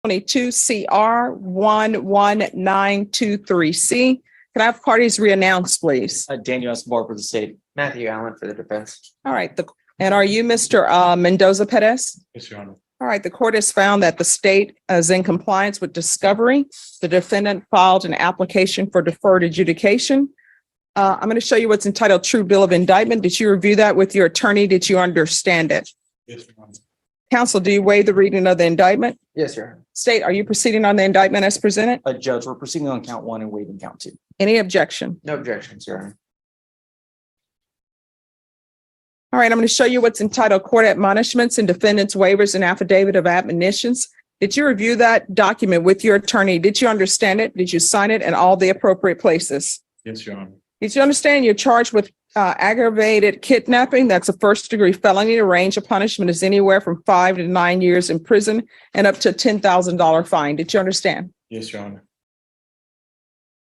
22 CR 11923C. Can I have parties re-announced, please? Daniel Escobar for the state. Matthew Allen for the defense. All right. And are you Mr. Mendoza Perez? Yes, Your Honor. All right. The court has found that the state is in compliance with discovery. The defendant filed an application for deferred adjudication. I'm going to show you what's entitled True Bill of Indictment. Did you review that with your attorney? Did you understand it? Yes, Your Honor. Counsel, do you waive the reading of the indictment? Yes, Your Honor. State, are you proceeding on the indictment as presented? Judge, we're proceeding on count 1 and waiving count 2. Any objection? No objections, Your Honor. All right, I'm going to show you what's entitled Court Admonishments and Defendants Waivers and Affidavit of Admonitions. Did you review that document with your attorney? Did you understand it? Did you sign it in all the appropriate places? Yes, Your Honor. Did you understand you're charged with aggravated kidnapping? That's a first-degree felony. The range of punishment is anywhere from 5 to 9 years in prison and up to a $10,000 fine. Did you understand? Yes, Your Honor.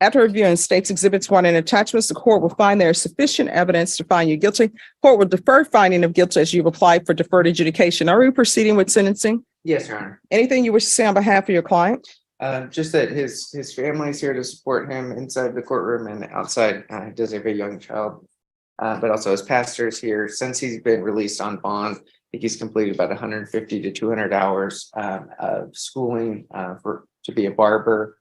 After reviewing State's Exhibits 1 and attachments, the court will find there is sufficient evidence to find you guilty. Court will defer finding of guilt as you've applied for deferred adjudication. Are we proceeding with sentencing? Yes, Your Honor. Anything you wish to say on behalf of your client? Just that his family is here to support him inside the courtroom and outside. He does have a young child, but also his pastor is here. Since he's been released on bond, I think he's completed about 150 to 200 hours of schooling to be a barber.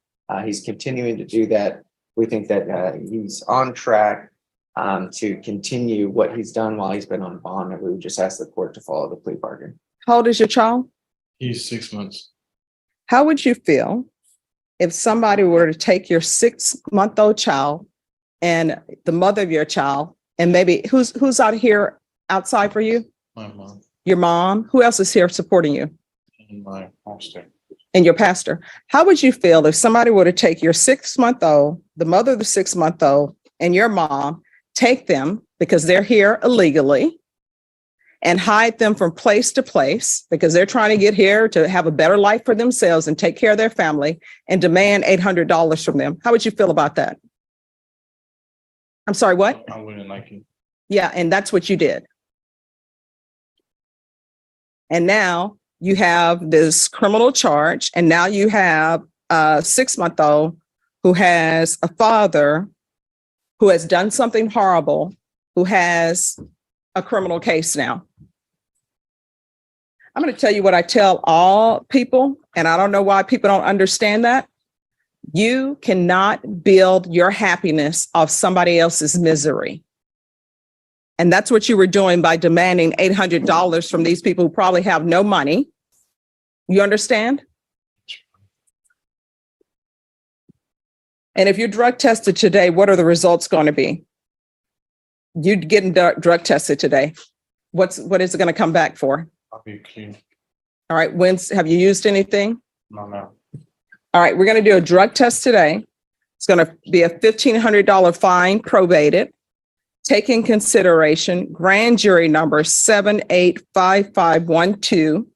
He's continuing to do that. We think that he's on track to continue what he's done while he's been on bond, and we would just ask the court to follow the plea bargain. How old is your child? He's 6 months. How would you feel if somebody were to take your 6-month-old child and the mother of your child, and maybe who's out here outside for you? My mom Your mom? Who else is here supporting you? and my pastor. And your pastor. How would you feel if somebody were to take your 6-month-old, the mother of the 6-month-old, and your mom, take them because they're here illegally, and hide them from place to place because they're trying to get here to have a better life for themselves and take care of their family, and demand $800 from them? How would you feel about that? I'm sorry, what? I wouldn't like it. Yeah, and that's what you did. And now you have this criminal charge, and now you have a 6-month-old who has a father who has done something horrible, who has a criminal case now. I'm going to tell you what I tell all people, and I don't know why people don't understand that. You cannot build your happiness off somebody else's misery. And that's what you were doing by demanding $800 from these people who probably have no money. You understand? And if you're drug tested today, what are the results going to be? You're getting drug tested today. What is it going to come back for? I'll be clean. All right. Have you used anything? No. All right. We're going to do a drug test today. It's going to be a $1,500 fine, probated. Take in consideration grand jury number 785512,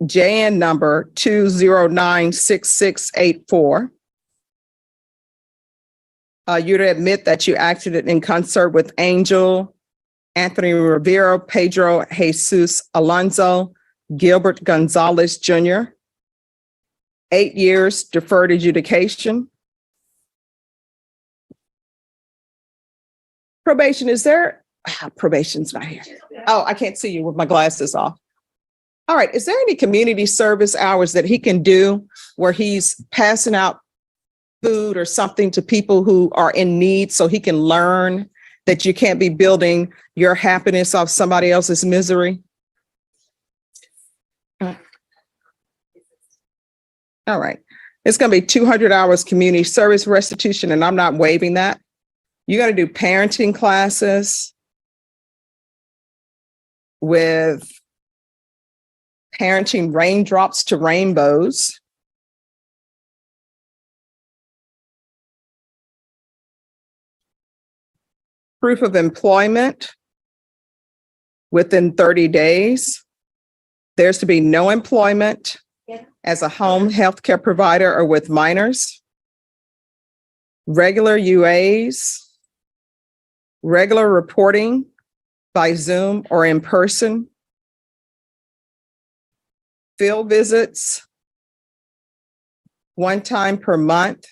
JN number 2096684. You to admit that you acted in concert with Angel, Anthony Rivera, Pedro Jesus Alonso, Gilbert Gonzalez Jr. 8 years deferred adjudication. Probation, is there? Probation's not here. Oh, I can't see you with my glasses off. All right. Is there any community service hours that he can do where he's passing out food or something to people who are in need so he can learn that you can't be building your happiness off somebody else's misery? All right. It's going to be 200 hours community service restitution, and I'm not waiving that. You're going to do parenting classes with parenting raindrops to rainbows. Proof of employment within 30 days. There's to be no employment as a home health care provider or with minors. Regular UAs. Regular reporting by Zoom or in person. field visits one time per month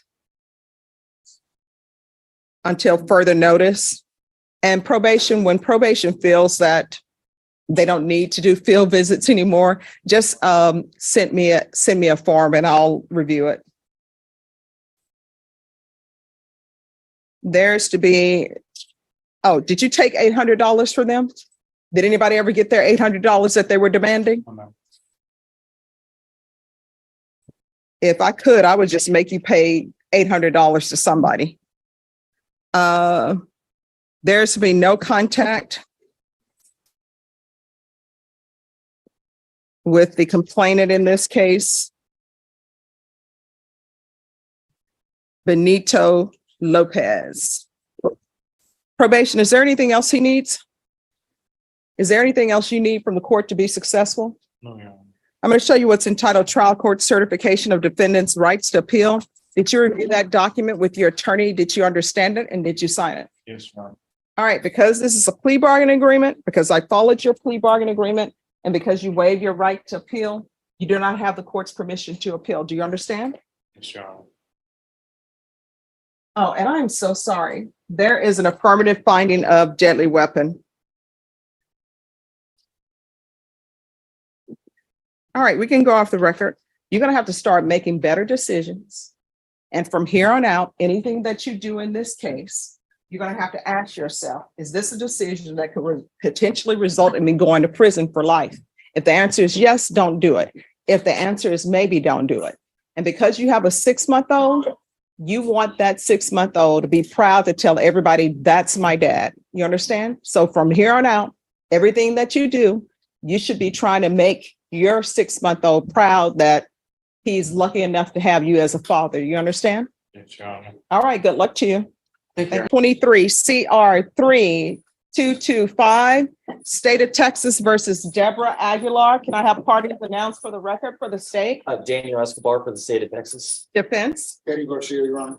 until further notice. And probation, when probation feels that they don't need to do field visits anymore, just send me a form and I'll review it. There's to be, oh, did you take $800 for them? Did anybody ever get their $800 that they were demanding? Oh, no. If I could, I would just make you pay $800 to somebody. There's to be no contact with the complainant in this case, Benito Lopez. Probation, is there anything else he needs? Is there anything else you need from the court to be successful? No, Your Honor. I'm going to show you what's entitled Trial Court Certification of Defendant's Rights to Appeal. Did you review that document with your attorney? Did you understand it? And did you sign it? Yes, Your Honor. All right, because this is a plea bargain agreement, because I followed your plea bargain agreement, and because you waive your right to appeal, you do not have the court's permission to appeal. Do you understand? Yes, Your Honor. Oh, and I'm so sorry. There is an affirmative finding of deadly weapon. All right, we can go off the record. You're going to have to start making better decisions. And from here on out, anything that you do in this case, you're going to have to ask yourself, is this a decision that could potentially result in me going to prison for life? If the answer is yes, don't do it. If the answer is maybe, don't do it. And because you have a 6-month-old, you want that 6-month-old to be proud to tell everybody, that's my dad. You understand? So from here on out, everything that you do, you should be trying to make your 6-month-old proud that he's lucky enough to have you as a father. You understand? Yes, Your Honor. All right, good luck to you. Thank you. And 23 CR 3225, State of Texas versus Deborah Aguilar. Can I have parties announced for the record for the state? Daniel Escobar for the state of Texas. Defense. Eddie Garcia, Your Honor.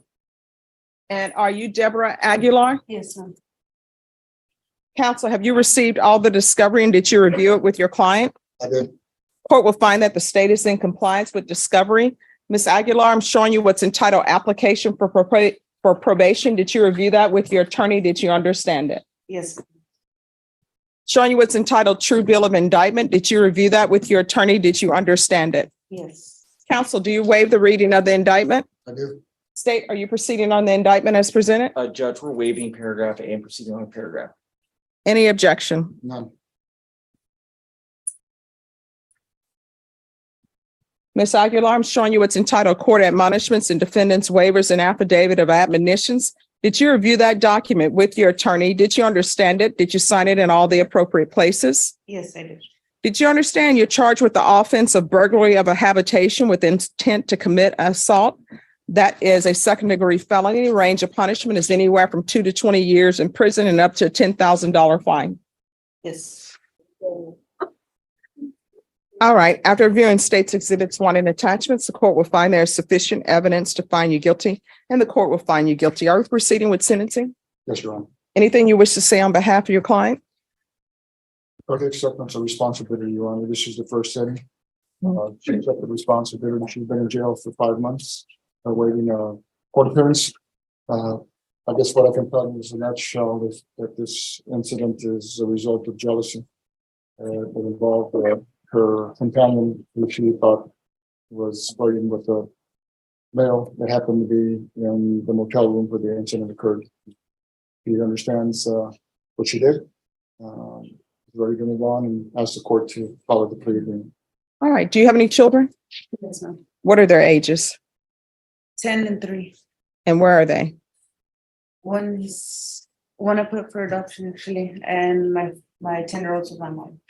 And are you Deborah Aguilar? Yes, ma'am. Counsel, have you received all the discovery and did you review it with your client? I did. Court will find that the state is in compliance with discovery. Ms. Aguilar, I'm showing you what's entitled application for probation. Did you review that with your attorney? Did you understand it? Yes, Showing you what's entitled true bill of indictment. Did you review that with your attorney? Did you understand it? yes, Counsel, do you waive the reading of the indictment? I do. State, are you proceeding on the indictment as presented? Judge, we're waiving paragraph A and proceeding on paragraph. Any objection? None. Ms. Aguilar, I'm showing you what's entitled court admonishments and defendants waivers and affidavit of admonitions. Did you review that document with your attorney? Did you understand it? Did you sign it in all the appropriate places? yes, I did. Did you understand you're charged with the offense of burglary of a habitation with intent to commit assault? That is a second-degree felony. Range of punishment is anywhere from 2 to 20 years in prison and up to a $10,000 fine. Yes, All right. After reviewing states exhibits 1 and attachments, the court will find there is sufficient evidence to find you guilty, and the court will find you guilty. Are we proceeding with sentencing? Yes, Your Honor. Anything you wish to say on behalf of your client? Okay, acceptance of responsibility, Your Honor. This is the first setting. She accepted responsibility. She's been in jail for 5 months, awaiting court appearance. I guess what I can tell you is in a nutshell is that this incident is a result of jealousy. It involved her companion, who she thought was flirting with a male that happened to be in the motel room where the incident occurred. He understands what she did. He's ready to move on and ask the court to follow the plea agreement. All right. Do you have any children? yes, ma'am. What are their ages 10 and 3. and where are they? One I put for adoption actually, and my 10-year-old's with my mom.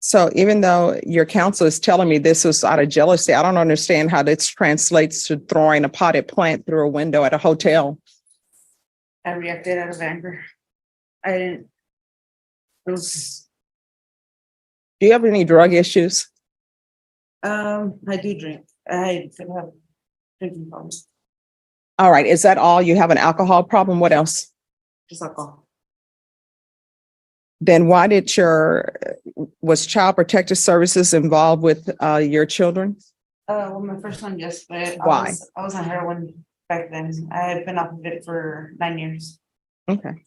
So even though your counsel is telling me this was out of jealousy, I don't understand how this translates to throwing a potted plant through a window at a hotel. I reacted out of anger. I didn't. It was. Do you have any drug issues? I do drink. I do have drinking problems. All right. Is that all? You have an alcohol problem? What else? Just alcohol. Then why did was Child Protective Services involved with your children? Well, my first one, yes, but Why? I was on heroin back then. I had been off of it for 9 years. Okay.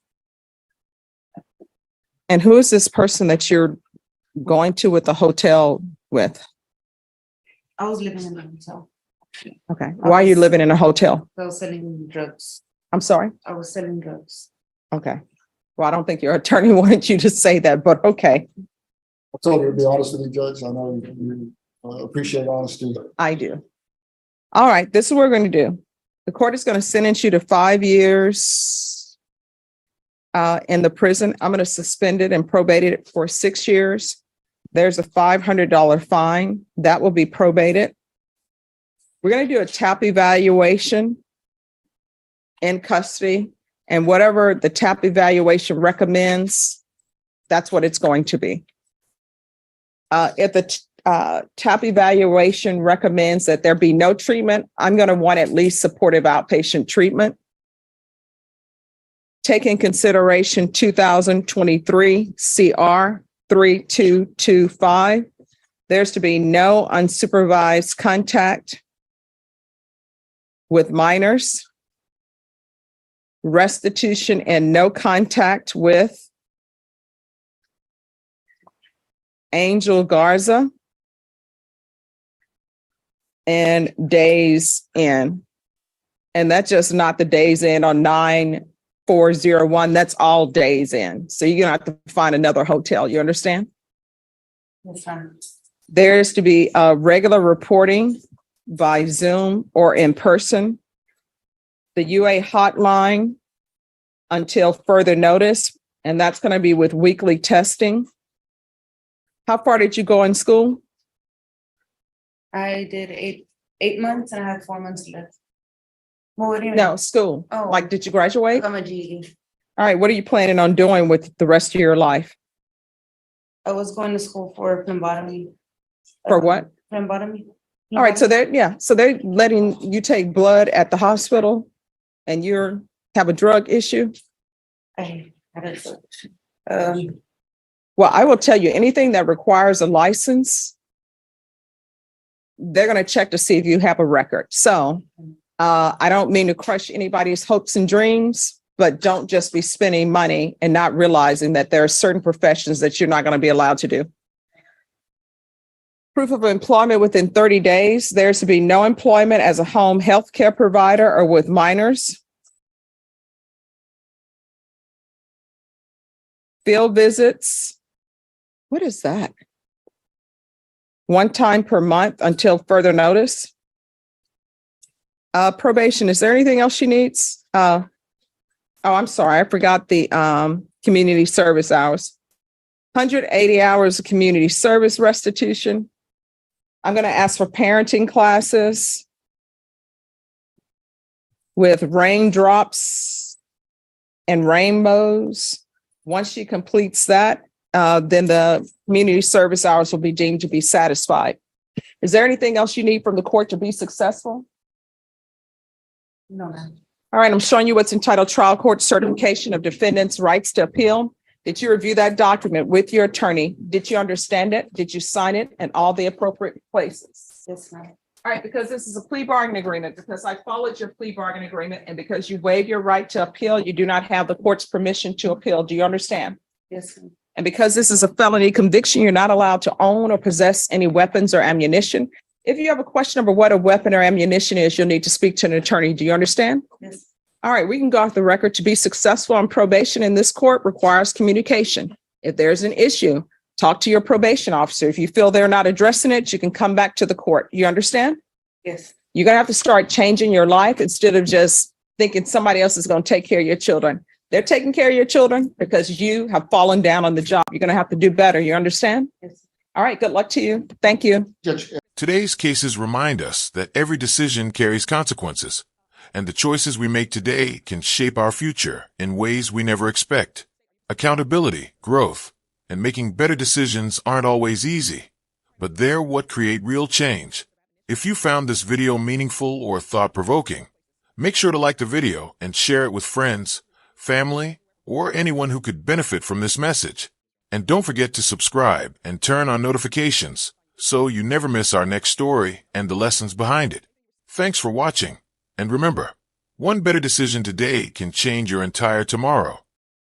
And who is this person that you're going to with the hotel with? I was living in a hotel. Okay. Why are you living in a hotel? I was selling drugs. I'm sorry. I was selling drugs. Okay. Well, I don't think your attorney wanted you to say that, but okay, I told her to be honest with you, Judge. I know you appreciate honesty. I do. All right, this is what we're going to do. The court is going to sentence you to 5 years in the prison. I'm going to suspend it and probate it for 6 years. There's a $500 fine that will be probated. We're going to do a TAP evaluation in custody, and whatever the TAP evaluation recommends, that's what it's going to be. If the TAP evaluation recommends that there be no treatment, I'm going to want at least supportive outpatient treatment. Take in consideration 2023 CR 3225. There's to be no unsupervised contact with minors, restitution and no contact with Angel Garza, and days in. And that's just not the days in on 9401. That's all days in. So you're going to have to find another hotel. You understand? Yes, ma'am. There's to be regular reporting by Zoom or in person. The UA hotline until further notice, and that's going to be with weekly testing. How far did you go in school? I did eight months and I had 4 months left. Well, what do you mean? No, school. Oh. Like, did you I graduate? got my GED. All right, what are you planning on doing with the rest of your life? I was going to school for phlebotomy. For what? Phlebotomy. All right, so they're letting you take blood at the hospital and you're have a drug issue? I had it. Well, I will tell you, anything that requires a license, they're going to check to see if you have a record. So I don't mean to crush anybody's hopes and dreams, but don't just be spending money and not realizing that there are certain professions that you're not going to be allowed to do. Proof of employment within 30 days. There's to be no employment as a home health care provider or with minors. Field visits. What is that? 1 time per month until further notice. Probation. Is there anything else she needs? Oh, I'm sorry. I forgot the community service hours. 180 hours of community service restitution. I'm going to ask for parenting classes with raindrops and rainbows. Once she completes that, then the community service hours will be deemed to be satisfied. Is there anything else you need from the court to be successful? No, ma'am. All right, I'm showing you what's entitled Trial Court Certification of Defendant's Rights to Appeal. Did you review that document with your attorney? Did you understand it? Did you sign it in all the appropriate places? Yes, ma'am. All right, because this is a plea bargaining agreement, because I followed your plea bargaining agreement, and because you waive your right to appeal, you do not have the court's permission to appeal. Do you understand? Yes, ma'am. And because this is a felony conviction, you're not allowed to own or possess any weapons or ammunition. If you have a question over what a weapon or ammunition is, you'll need to speak to an attorney. Do you understand? Yes. All right, we can go off the record. To be successful on probation in this court requires communication. If there's an issue, talk to your probation officer. If you feel they're not addressing it, you can come back to the court. You understand? Yes. You're going to have to start changing your life instead of just thinking somebody else is going to take care of your children. They're taking care of your children because you have fallen down on the job. You're going to have to do better. You understand? Yes. All right, good luck to you. Thank you. Judge, Today's cases remind us that every decision carries consequences, and the choices we make today can shape our future in ways we never expect. Accountability, growth, and making better decisions aren't always easy, but they're what create real change. If you found this video meaningful or thought-provoking, make sure to like the video and share it with friends, family, or anyone who could benefit from this message. And don't forget to subscribe and turn on notifications so you never miss our next story and the lessons behind it. Thanks for watching. And remember, one better decision today can change your entire tomorrow.